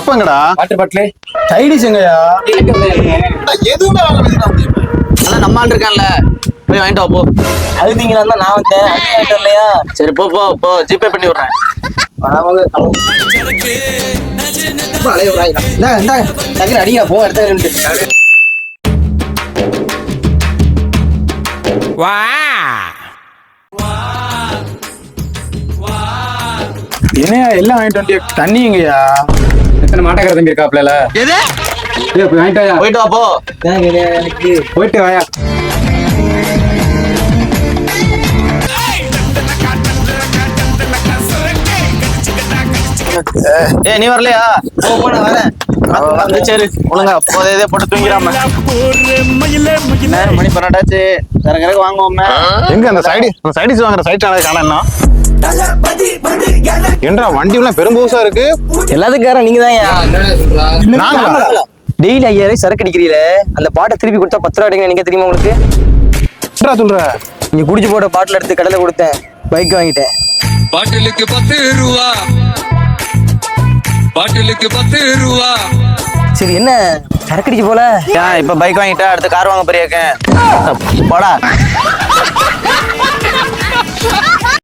டப்பங்கடா water bottle side dish எங்கயா எதுவுமே அதான் நம்ம ஆள் இருக்கான்ல போய் வாங்கிட்டு வா போ. அழுதிங்களா தான் நான் வந்தேன் வாங்கிட்டு இல்லையா? சரி போ போ போ ஜிபே பண்ணி விடுறேன். அடிங்க போ எடுத்து என்னையா எல்லாம் வாங்கிட்டு வந்து தண்ணி எங்கயா எத்தனை மாட்டக்கார தம்பி இருக்காப்ல எது போய் வாங்கிட்டு வாயா போயிட்டு வா போ. எனக்கு போயிட்டு வாயா ஏய் நீ வரலையா? போன வரேன் வந்து சரி ஒழுங்கா போதே போட்டு தூங்கிறாம. மணி 12 கரகரக்கு வாங்குவோமே. எங்க அந்த சைடிஸ் வாங்குற சைட் காணா என்றா வண்டி எல்லாம் பெரும்பூசா இருக்கு. எல்லாத்துக்காரன் நீங்க தான் நாங்களா? டெய்லி 5000 சரக்கு அடிக்கிறீல அந்த பாட்டை திருப்பி கொடுத்தா 10 ரூபா அடிங்க. நீங்க தெரியுமா உங்களுக்கு? என்னடா சொல்ற? நீங்க குடிச்சு போட்ட பாட்டில் எடுத்து கடையில கொடுத்தேன், பைக் வாங்கிட்டேன். பாட்டிலுக்கு 10 ரூபா, பாட்டிலுக்கு 10 ரூபா. சரி என்ன சரக்கு அடிக்க போல? ஏன் இப்ப பைக் வாங்கிட்டா அடுத்து கார் வாங்க போறியாக்க? போடா.